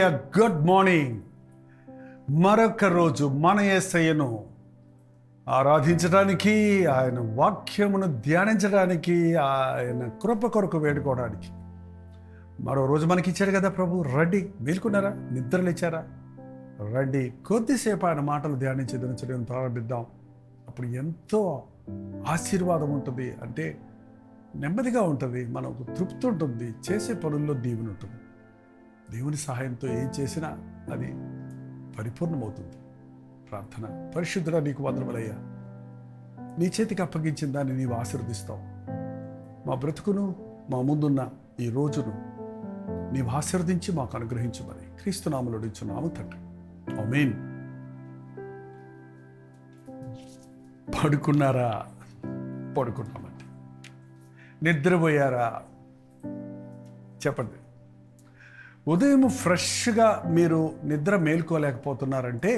హల్లెలూయా. Good morning. మరొక రోజు మన యేసయ్యను ఆరాధించడానికి, ఆయన వాక్యమును ధ్యానించడానికి, ఆయన కృప కొరకు వేడుకోవడానికి మరో రోజు మనకి ఇచ్చాడు కదా ప్రభు. రండి, మేల్కొన్నారా? నిద్రలేచారా? రండి, కొద్దిసేపు ఆయన మాటలు ధ్యానించి దినచర్యను ప్రారంభిద్దాం. అప్పుడు ఎంతో ఆశీర్వాదం ఉంటుంది, అంటే నెమ్మదిగా ఉంటుంది, మనకు తృప్తి ఉంటుంది, చేసే పనుల్లో దీవెన ఉంటుంది. దేవుని సహాయంతో ఏం చేసినా అది పరిపూర్ణమవుతుంది. ప్రార్థన. పరిశుద్ధుడా, నీకు వందనములయ్యా. నీ చేతికి అప్పగించిన దాన్ని నీవు ఆశీర్వదిస్తావు. మా బ్రతుకును, మా ముందున్న ఈ రోజును నీవు ఆశీర్వదించి మాకు అనుగ్రహించమని క్రీస్తునామములో అడుగుచున్నాము తండ్రి. ఆమేన్. పడుకున్నారా? పడుకున్నామండి. నిద్రపోయారా? చెప్పండి. ఉదయం ఫ్రెష్గా మీరు నిద్ర మేల్కోలేకపోతున్నారంటే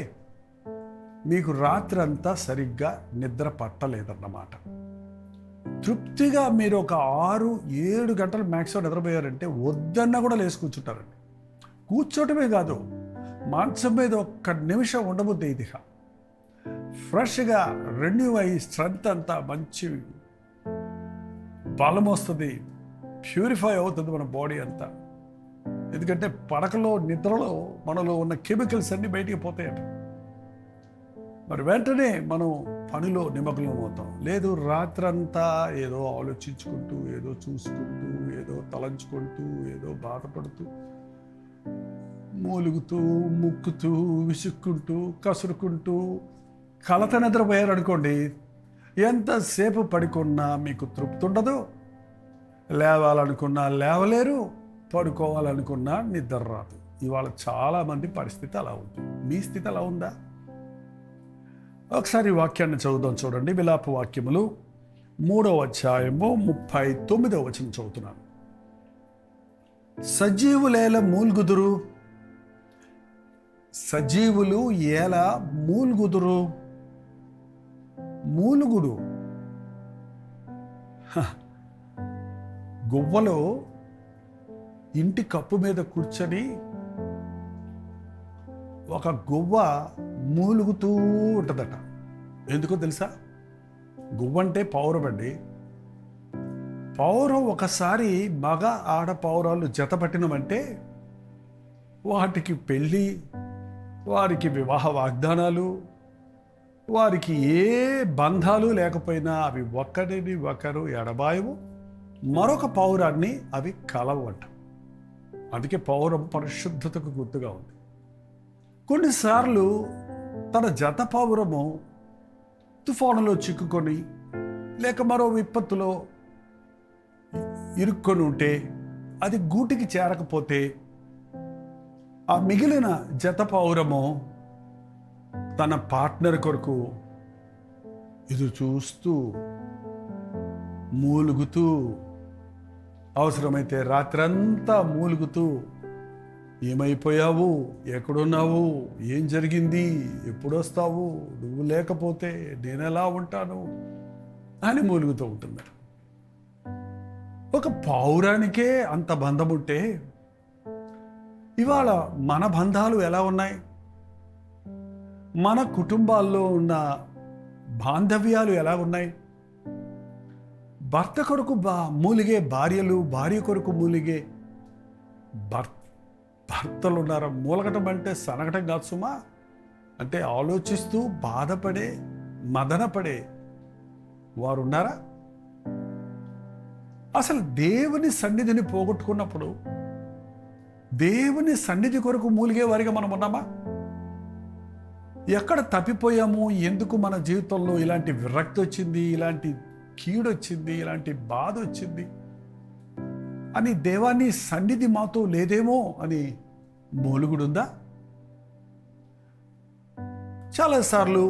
మీకు రాత్రి అంతా సరిగ్గా నిద్ర పట్టలేదన్నమాట. తృప్తిగా మీరు ఒక 6-7 గంటలు మ్యాక్సిమం నిద్రపోయారంటే వద్దన్నా కూడా లేచి కూర్చుంటారండి. కూర్చోటమే కాదు, మంచం మీద ఒక్క నిమిషం ఉండబుద్ది ఇదిగా ఫ్రెష్గా రెన్యూ అయ్యి స్ట్రెంత్ అంతా మంచి బలం వస్తుంది, ప్యూరిఫై అవుతుంది మన బాడీ అంతా. ఎందుకంటే పడకలో, నిద్రలో మనలో ఉన్న కెమికల్స్ అన్నీ బయటికి పోతాయట. మరి వెంటనే మనం పనిలో నిమగ్నం అవుతాం. లేదు, రాత్రంతా ఏదో ఆలోచించుకుంటూ, ఏదో చూసుకుంటూ, ఏదో తలంచుకుంటూ, ఏదో బాధపడుతూ, మూలుగుతూ, ముక్కుతూ, విసుక్కుంటూ, కసురుకుంటూ కలత నిద్రపోయారనుకోండి, ఎంతసేపు పడుకున్నా మీకు తృప్తి ఉండదు. లేవాలనుకున్నా లేవలేరు, పడుకోవాలనుకున్నా నిద్ర రాదు. ఇవాళ చాలామంది పరిస్థితి అలా ఉంది. మీ స్థితి అలా ఉందా? ఒకసారి వాక్యాన్ని చదువుదాం. చూడండి, విలాప వాక్యములు 3వ అధ్యాయము 39వ వచనం చదువుతున్నాను. సజీవులేల మూల్గుదురు, సజీవులు ఎలా మూల్గుదురు. మూలుగుడు. గువ్వలో ఇంటి కప్పు మీద కూర్చొని ఒక గువ్వ మూలుగుతూ ఉంటుందట. ఎందుకో తెలుసా? గువ్వ అంటే పౌరం అండి. పౌరం ఒకసారి మగ ఆడ పౌరాలు జతపట్టినమంటే వాటికి పెళ్ళి, వారికి వివాహ వాగ్దానాలు, వారికి ఏ బంధాలు లేకపోయినా అవి ఒకరిని ఒకరు ఎడబాయవు, మరొక పౌరాన్ని అవి కలవంట. అందుకే పౌరం పరిశుద్ధతకు గుర్తుగా ఉంది. కొన్నిసార్లు తన జత పౌరము తుఫానులో చిక్కుకొని, లేక మరో విపత్తులో ఇరుక్కొని ఉంటే, అది గూటికి చేరకపోతే, ఆ మిగిలిన జత పౌరము తన పార్ట్నర్ కొరకు ఎదురు చూస్తూ, మూలుగుతూ, అవసరమైతే రాత్రంతా మూలుగుతూ, ఏమైపోయావు, ఎక్కడున్నావు, ఏం జరిగింది, ఎప్పుడొస్తావు, నువ్వు లేకపోతే నేనెలా ఉంటాను అని మూలుగుతూ ఉంటుంది. ఒక పౌరానికే అంత బంధం ఉంటే ఇవాళ మన బంధాలు ఎలా ఉన్నాయి? మన కుటుంబాల్లో ఉన్న బాంధవ్యాలు ఎలా ఉన్నాయి? భర్త కొరకు మూలిగే భార్యలు, భార్య కొరకు మూలిగే భర్తలు ఉన్నారా? మూలగటం అంటే సనగటం కాదు సుమా. అంటే ఆలోచిస్తూ బాధపడే, మదనపడే వారు ఉన్నారా? అసలు దేవుని సన్నిధిని పోగొట్టుకున్నప్పుడు దేవుని సన్నిధి కొరకు మూలిగే వారిగా మనం ఉన్నామా? ఎక్కడ తప్పిపోయాము? ఎందుకు మన జీవితంలో ఇలాంటి విరక్తి వచ్చింది, ఇలాంటి కీడు వచ్చింది, ఇలాంటి బాధ వచ్చింది అని దేవాన్ని సన్నిధి మాతో లేదేమో అని మూలుగుడుందా? చాలాసార్లు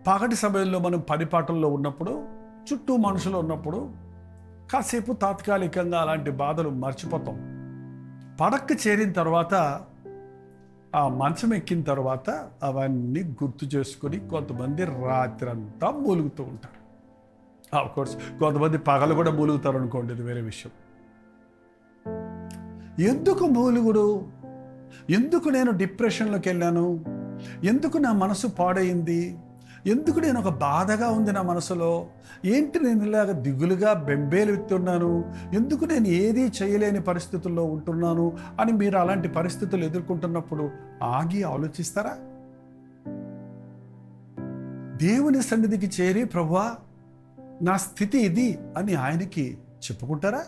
పగటి సమయంలో మనం పనిపాటల్లో ఉన్నప్పుడు, చుట్టూ మనుషులు ఉన్నప్పుడు కాసేపు తాత్కాలికంగా అలాంటి బాధలు మర్చిపోతాం. పడక్కి చేరిన తర్వాత, ఆ మంచం ఎక్కిన తర్వాత అవన్నీ గుర్తు చేసుకొని కొంతమంది రాత్రంతా మూలుగుతూ ఉంటారు. ఆఫ్కోర్స్ కొంతమంది పగలు కూడా మూలుగుతారు అనుకోండి, ఇది వేరే విషయం. ఎందుకు మూలుగుడు? ఎందుకు నేను డిప్రెషన్లోకి వెళ్ళాను, ఎందుకు నా మనసు పాడైంది, ఎందుకు నేను ఒక బాధగా ఉంది నా మనసులో, ఏంటి నేను ఇలాగ దిగులుగా బెంబేలెత్తున్నాను, ఎందుకు నేను ఏదీ చేయలేని పరిస్థితుల్లో ఉంటున్నాను అని మీరు అలాంటి పరిస్థితులు ఎదుర్కొంటున్నప్పుడు ఆగి ఆలోచిస్తారా? దేవుని సన్నిధికి చేరి ప్రభువా నా స్థితి ఇది అని ఆయనకి చెప్పుకుంటారా?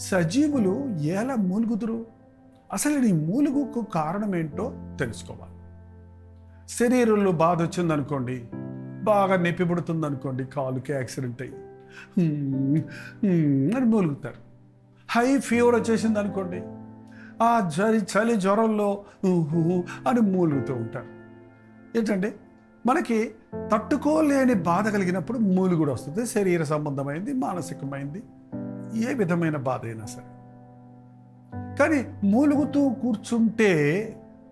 సజీవులు ఎలా మూలుగుదురు? అసలు నీ మూలుగుకు కారణం ఏంటో తెలుసుకోవాలి. శరీరంలో బాధ వచ్చిందనుకోండి, బాగా నొప్పి పుడుతుంది అనుకోండి, కాలుకి యాక్సిడెంట్ అయ్యి అని మూలుగుతారు. హై ఫీవర్ వచ్చేసింది అనుకోండి, ఆ చలి జ్వరంలో అని మూలుగుతూ ఉంటారు. ఏంటంటే మనకి తట్టుకోలేని బాధ కలిగినప్పుడు మూలుగుడు వస్తుంది. శరీర సంబంధమైంది, మానసికమైంది, ఏ విధమైన బాధ అయినా సరే. కానీ మూలుగుతూ కూర్చుంటే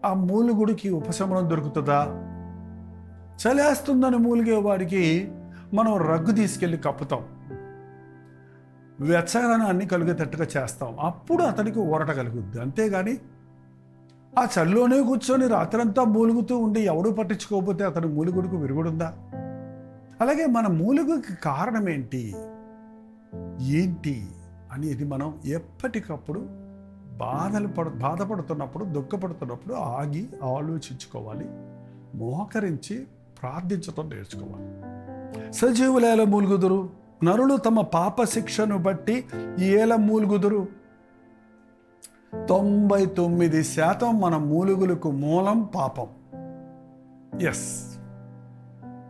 ఆ మూలుగుడికి ఉపశమనం దొరుకుతుందా? చలేస్తుందని మూలిగే వాడికి మనం రగ్గు తీసుకెళ్ళి కప్పుతాం, వెచ్చదనాన్ని కలిగేటట్టుగా చేస్తాం, అప్పుడు అతనికి ఊరట కలుగుద్ది. అంతేగాని ఆ చలిలోనే కూర్చొని రాత్రంతా మూలుగుతూ ఉండి ఎవడూ పట్టించుకోకపోతే అతను మూలుగుడికి విరుగుడుందా? అలాగే మన మూలుగుకి కారణం ఏంటి అనేది మనం ఎప్పటికప్పుడు బాధపడుతున్నప్పుడు, దుఃఖపడుతున్నప్పుడు ఆగి ఆలోచించుకోవాలి, మోకరించి ప్రార్థించటం నేర్చుకోవాలి. సజీవులేల మూలుగుదురు, నరులు తమ పాప శిక్షను బట్టి ఏల మూలుగుదురు. 99% మన మూలుగులకు మూలం పాపం.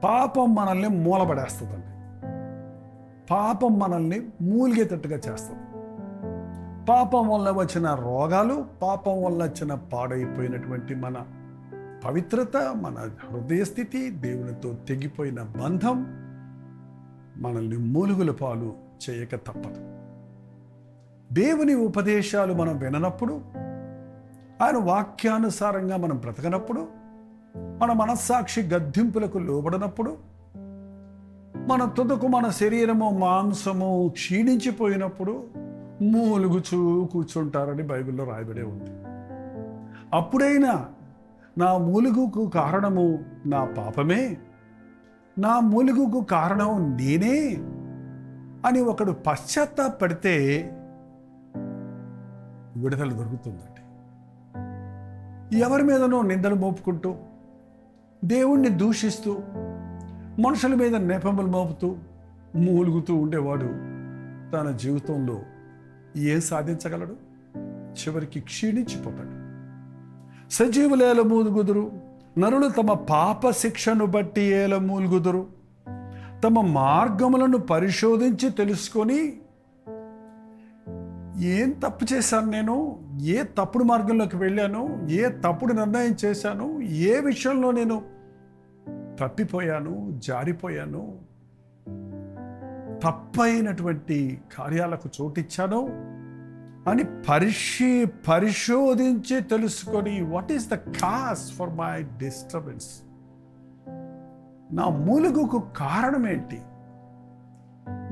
పాపం మనల్ని మూలపడేస్తుందండి. పాపం మనల్ని మూలిగేటట్టుగా చేస్తుంది. పాపం వల్ల వచ్చిన రోగాలు, పాపం వల్ల వచ్చిన పాడైపోయినటువంటి మన పవిత్రత, మన హృదయ స్థితి, దేవునితో తెగిపోయిన బంధం మనల్ని మూలుగుల పాలు చేయక తప్పదు. దేవుని ఉపదేశాలు మనం విననప్పుడు, ఆయన వాక్యానుసారంగా మనం బ్రతకనప్పుడు, మన మనస్సాక్షి గద్దింపులకు లోబడినప్పుడు, మన తుదకు మన శరీరము మాంసము క్షీణించిపోయినప్పుడు మూలుగుచూ కూర్చుంటారని బైబిల్లో రాయబడే ఉంది. అప్పుడైనా నా మూలుగుకు కారణము నా పాపమే, నా మూలుగుకు కారణం నేనే అని ఒకడు పశ్చాత్తాపడితే విడుదల దొరుకుతుందండి. ఎవరి మీదనో నిందలు మోపుకుంటూ, దేవుణ్ణి దూషిస్తూ, మనుషుల మీద నెపములు మోపుతూ మూలుగుతూ ఉండేవాడు తన జీవితంలో ఏం సాధించగలడు? చివరికి క్షీణించిపోతాడు. సజీవులేల మూలుగుదురు, నరులు తమ పాప శిక్షను బట్టి ఏల మూలుగుదురు. తమ మార్గములను పరిశోధించి తెలుసుకొని, ఏం తప్పు చేశాను నేను, ఏ తప్పుడు మార్గంలోకి వెళ్ళాను, ఏ తప్పుడు నిర్ణయం చేశాను, ఏ విషయంలో నేను తప్పిపోయాను, జారిపోయాను, తప్పైనటువంటి కార్యాలకు చోటిచ్చాను అని పరిశోధించి తెలుసుకొని, what is the cause for my disturbance, నా మూలుగుకు కారణం ఏంటి,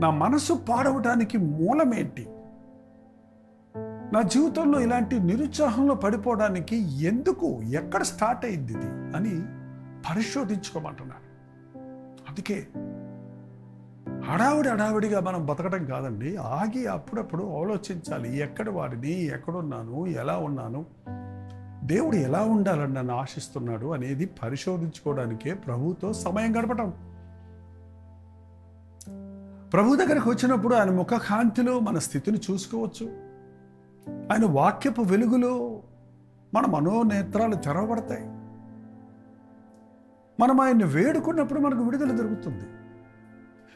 నా మనసు పాడవటానికి మూలమేంటి, నా జీవితంలో ఇలాంటి నిరుత్సాహంలో పడిపోవడానికి ఎందుకు, ఎక్కడ స్టార్ట్ అయింది ఇది అని పరిశోధించుకోమంటున్నాను. అందుకే హడావిడిగా మనం బతకడం కాదండి, ఆగి అప్పుడప్పుడు ఆలోచించాలి. ఎక్కడ వాడిని, ఎక్కడున్నాను, ఎలా ఉన్నాను, దేవుడు ఎలా ఉండాలని నన్ను ఆశిస్తున్నాడు అనేది పరిశోధించుకోవడానికే ప్రభువుతో సమయం గడపటం. ప్రభు దగ్గరికి వచ్చినప్పుడు ఆయన ముఖకాంతిలో మన స్థితిని చూసుకోవచ్చు. ఆయన వాక్యపు వెలుగులో మన మనోనేత్రాలు తెరవబడతాయి. మనం ఆయన్ని వేడుకున్నప్పుడు మనకు విడుదల దొరుకుతుంది.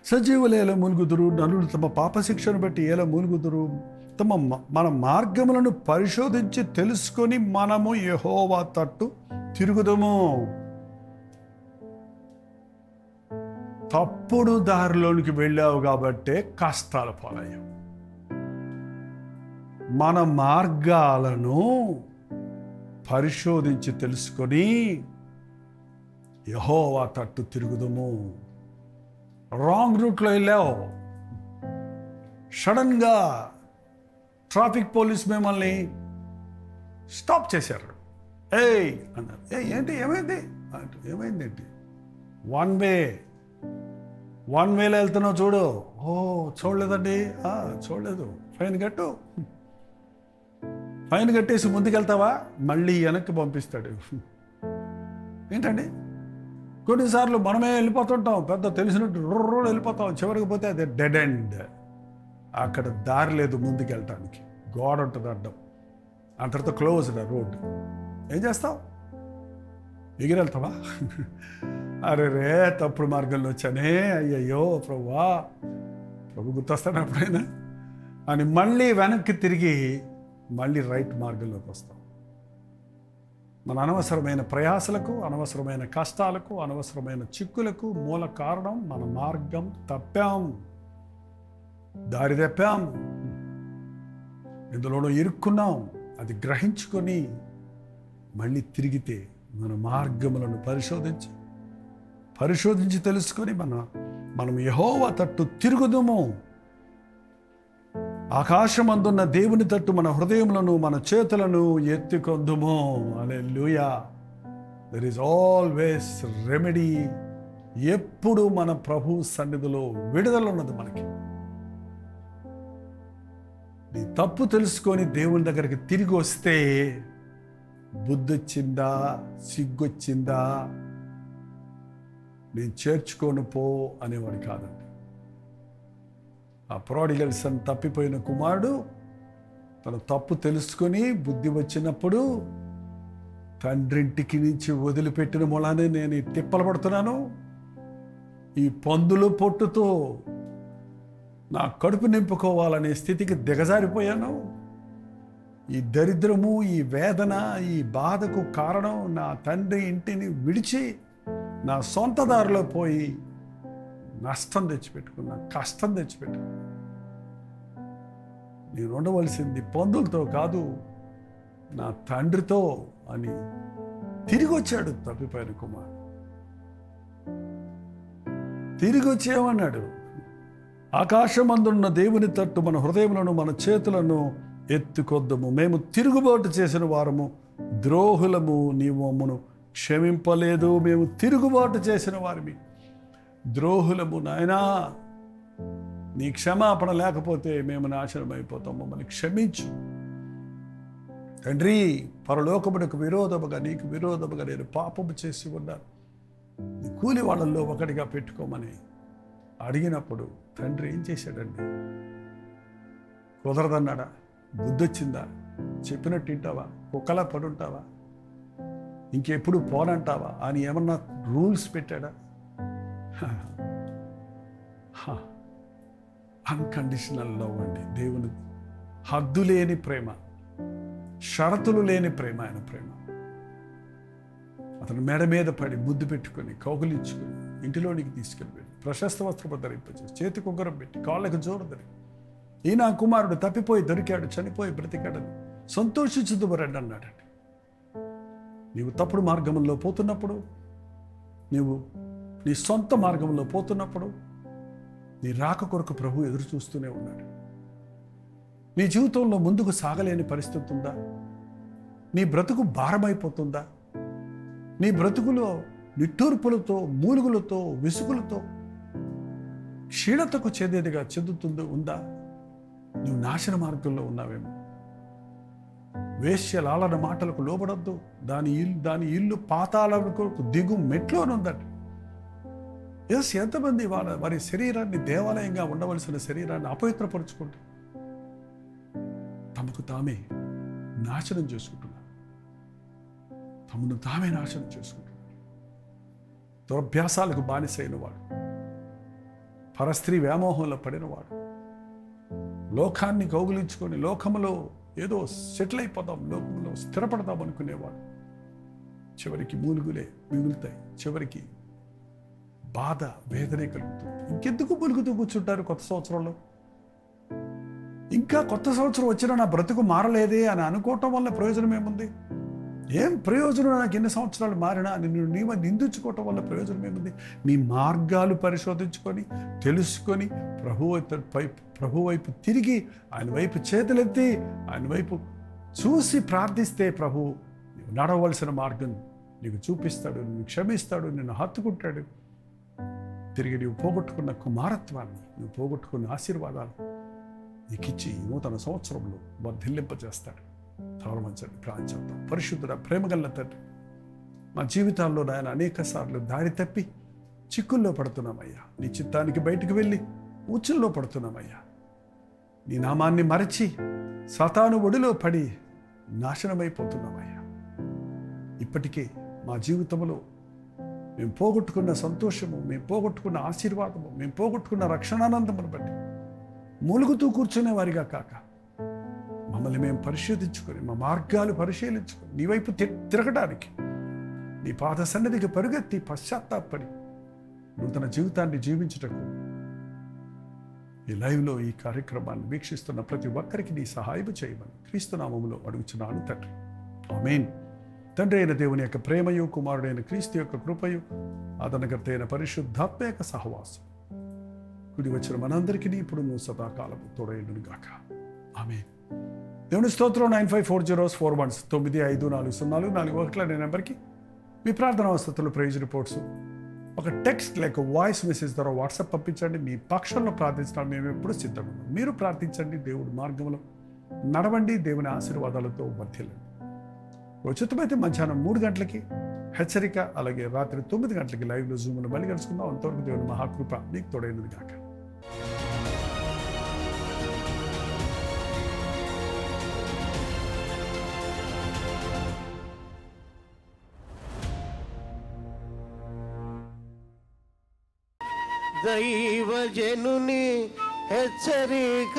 సజీవులు ఎలా మూలుగుదురు, నరులు తమ పాపశిక్షను బట్టి ఎలా మూలుగుదురు. మన మార్గములను పరిశోధించి తెలుసుకొని మనము యెహోవా తట్టు తిరుగుదము. తప్పుడు దారిలోనికి వెళ్ళావు కాబట్టే కష్టాల పాలయ్యావు. మన మార్గాలను పరిశోధించి తెలుసుకొని యెహోవా తట్టు తిరుగుదము. రాంగ్ రూట్లో వెళ్ళావు, సడన్గా ట్రాఫిక్ పోలీస్ మిమ్మల్ని స్టాప్ చేశారు. ఏయ్ అన్నారు. ఏంటి ఏమైంది అంటే, ఏమైంది ఏంటి? వన్ వేలో వెళ్తున్నావు చూడు. చూడలేదండి. చూడలేదు. ఫైన్ కట్టు. ఫైన్ కట్టేసి ముందుకెళ్తావా, మళ్ళీ వెనక్కి పంపిస్తాడు. ఏంటండి, కొన్నిసార్లు మనమే వెళ్ళిపోతుంటాం, పెద్ద తెలిసినట్టు రోడ్ వెళ్ళిపోతాం, చివరికి పోతే అది డెడ్ ఎండ్. అక్కడ దారి లేదు ముందుకెళ్ళటానికి, గోడ ఉంటుంది అడ్డం, అంతటితో క్లోజ్డ్ ఆ రోడ్డు. ఏం చేస్తావు? ఎగిరెళ్తావా? అరే రే, తప్పుడు మార్గంలో వచ్చానే, అయ్యయ్యో ప్రభువా, ప్రభు గుర్తొస్తాడు అప్పుడైనా అని మళ్ళీ వెనక్కి తిరిగి మళ్ళీ రైట్ మార్గంలోకి వస్తాం. మన అనవసరమైన ప్రయాసలకు, అనవసరమైన కష్టాలకు, అనవసరమైన చిక్కులకు మూల కారణం మన మార్గం తప్పాం, దారి తప్పాం, ఇందులోనూ ఇరుక్కున్నాం. అది గ్రహించుకొని మళ్ళీ తిరిగితే మన మార్గములను పరిశోధించి తెలుసుకొని మనం యెహోవా తట్టు తిరుగుదుము. ఆకాశమందున్న దేవుని తట్టు మన హృదయములను, మన చేతులను ఎత్తుకొందుము. Hallelujah. There is always remedy. ఎప్పుడు మన ప్రభు సన్నిధిలో విడుదల ఉన్నది మనకి. నీ తప్పు తెలుసుకొని దేవుని దగ్గరికి తిరిగి వస్తే బుద్ధొచ్చిందా, సిగ్గొచ్చిందా, నేను చేర్చుకొని పో అనేవాడు కాదండి. ఆ ప్రోడిగల్ సన్, తప్పిపోయిన కుమారుడు, తన తప్పు తెలుసుకొని బుద్ధి వచ్చినప్పుడు తండ్రింటికి నుంచి వదిలిపెట్టిన మూలానే నేను ఈ తిప్పలు పడుతున్నాను, ఈ పందుల పొట్టుతో నా కడుపు నింపుకోవాలనే స్థితికి దిగజారిపోయాను. ఈ దరిద్రము, ఈ వేదన, ఈ బాధకు కారణం నా తండ్రి ఇంటిని విడిచి నా సొంత దారిలో పోయి నష్టం తెచ్చిపెట్టుకున్నా, కష్టం తెచ్చిపెట్టుకున్నా. నేను ఉండవలసింది పందులతో కాదు, నా తండ్రితో అని తిరిగి వచ్చాడు తప్పిపోయిన కుమారుడు. తిరిగి వచ్చేమన్నాడు, ఆకాశమందున్న దేవుని తట్టు మన హృదయములను, మన చేతులను ఎత్తుకొద్దుము. మేము తిరుగుబాటు చేసిన వారము, ద్రోహులము, నీవు మమ్మను క్షమింపలేదు. మేము తిరుగుబాటు చేసిన వారిమి, ద్రోహులము. నాయనా, నీ క్షమాపణ లేకపోతే మేము నాశనం అయిపోతాం, మమ్మల్ని క్షమించు తండ్రి. పరలోకమునకు విరోధముగా, నీకు విరోధముగా నేను పాపము చేసి ఉన్నాను, నీ కూలి వాళ్ళల్లో ఒకటిగా పెట్టుకోమని అడిగినప్పుడు తండ్రి ఏం చేశాడండి? కుదరదన్నాడా? బుద్ధొచ్చిందా? చెప్పినట్టు వింటావా? కుక్కలా పడుంటావా? ఇంకెప్పుడు పోనంటావా అని ఏమన్నా రూల్స్ పెట్టాడా? అన్కండిషనల్ లవ్ అండి దేవుని. హద్దు లేని ప్రేమ, షరతులు లేని ప్రేమ ఆయన ప్రేమ. అతను మెడ మీద పడి ముద్దు పెట్టుకొని కౌగులించుకొని ఇంటిలోనికి తీసుకెళ్ళి ప్రశస్త వస్త్రము ధరింపచేసి చేతికి ఉంగరం పెట్టి కాళ్ళకు జోరు ధరి, ఈ నా కుమారుడు తప్పిపోయి దొరికాడు, చనిపోయి బ్రతికాడని సంతోషించుదువరండి అన్నాడండి. నీవు తప్పుడు మార్గంలో పోతున్నప్పుడు, నీవు నీ సొంత మార్గంలో పోతున్నప్పుడు, నీ రాక కొరకు ప్రభు ఎదురు చూస్తూనే ఉన్నాడు. నీ జీవితంలో ముందుకు సాగలేని పరిస్థితి ఉందా? నీ బ్రతుకు భారమైపోతుందా? నీ బ్రతుకులో నిట్టూర్పులతో, మూలుగులతో, విసుగులతో, క్షీణతకు చెందేదిగా చెందుతుందో ఉందా? నువ్వు నాశన మార్గంలో ఉన్నావేమో. వేశ్యలాలన మాటలకు లోబడద్దు. దాని ఇల్లు పాతాళకు దిగు మెట్లోనుందండి. ఎంతమంది వారి శరీరాన్ని, దేవాలయంగా ఉండవలసిన శరీరాన్ని అపవిత్రపరుచుకుంటారు, తమకు తామే నాశనం చేసుకుంటున్నారు, తమను తామే నాశనం చేసుకుంటున్నారు. దురభ్యాసాలకు బానిసైన వాడు, పరస్త్రీ వ్యామోహంలో పడినవాడు, లోకాన్ని కౌగులించుకొని లోకములో ఏదో సెటిల్ అయిపోతాం, లోకంలో స్థిరపడతాం అనుకునేవాడు చివరికి మూలుగులే మిగులుతాయి. చివరికి బాధ, వేదనే కలుగుతుంది. ఇంకెందుకు మూలుగుతూ కూర్చుంటారు కొత్త సంవత్సరంలో? ఇంకా కొత్త సంవత్సరం వచ్చినా నా బ్రతుకు మారలేదే అని అనుకోవటం వల్ల ప్రయోజనం ఏముంది? ఏం ప్రయోజనం? నాకు ఎన్ని సంవత్సరాలు మారినా నీవు నిందించుకోవటం వల్ల ప్రయోజనం ఏముంది? నీ మార్గాలు పరిశోధించుకొని తెలుసుకొని ప్రభు వైపు తిరిగి ఆయన వైపు చేతులెత్తి ఆయన వైపు చూసి ప్రార్థిస్తే ప్రభు నీవు నడవలసిన మార్గం నీకు చూపిస్తాడు, నిన్ను క్షమిస్తాడు, నిన్ను హత్తుకుంటాడు. తిరిగి నీవు పోగొట్టుకున్న కుమారత్వాన్ని, నువ్వు పోగొట్టుకున్న ఆశీర్వాదాలు నీకు ఇచ్చి ఈ నూతన సంవత్సరంలో వర్ధిల్లింపజేస్తాడు. తవలమంచండి, ప్రార్థించేద్దాం. పరిశుద్ధుడ, ప్రేమగల్ల తండ్రి, మా జీవితాల్లో నాయన అనేక సార్లు దారి తప్పి చిక్కుల్లో పడుతున్నామయ్యా. నీ చిత్తానికి బయటికి వెళ్ళి ఉచ్చుల్లో పడుతున్నామయ్యా. నీ నామాన్ని మరచి సాతాను ఒడిలో పడి నాశనమైపోతున్నామయ్యా. ఇప్పటికే మా జీవితంలో మేము పోగొట్టుకున్న సంతోషము, మేము పోగొట్టుకున్న ఆశీర్వాదము, మేము పోగొట్టుకున్న రక్షణానందమును బట్టి మూలుగుతూ కూర్చునే వారిగా కాక మమ్మల్ని మేము పరిశోధించుకొని, మా మార్గాలు పరిశీలించుకొని నీ వైపు తిరగడానికి, నీ పాద సన్నిధికి పరుగెత్తి పశ్చాత్తాపడి నూతన జీవితాన్ని జీవించుటకు ఈ లైవ్లో ఈ కార్యక్రమాన్ని వీక్షిస్తున్న ప్రతి ఒక్కరికి నీ సహాయం చేయమని క్రీస్తు నామములో అడుగుచున్నాను తండ్రి, ఆమేన్. తండ్రి అయిన దేవుని యొక్క ప్రేమయు, కుమారుడైన క్రీస్తు యొక్క కృపయు, ఆదరణకర్త అయిన పరిశుద్ధాత్మ యొక్క సహవాసం కుడి వచ్చిన మనందరికీ ఇప్పుడు నువ్వు సదాకాలము తోడైండును గాక, ఆమేన్. దేవుని స్తోత్రం. 954001954041 అనే నెంబర్కి మీ ప్రార్థన అవసరతలు, ప్రైజ్ రిపోర్ట్స్ ఒక టెక్స్ట్ లేక వాయిస్ మెసేజ్ ద్వారా వాట్సాప్ పంపించండి. మీ పక్షంలో ప్రార్థించడానికి మేము ఎప్పుడు సిద్ధంగా ఉన్నాం. మీరు ప్రార్థించండి, దేవుడి మార్గంలో నడవండి, దేవుని ఆశీర్వాదాలతో వర్ధిల్లండి. ఉచితమైతే మధ్యాహ్నం 3 గంటలకి హెచ్చరిక, అలాగే రాత్రి 9 గంటలకి లైవ్లో జూమ్లో మళ్ళీ కలుసుకుందాం. అంతవరకు దేవుని మహాకృప మీకు తోడైనది కాక. దైవజనుని హెచ్చరిక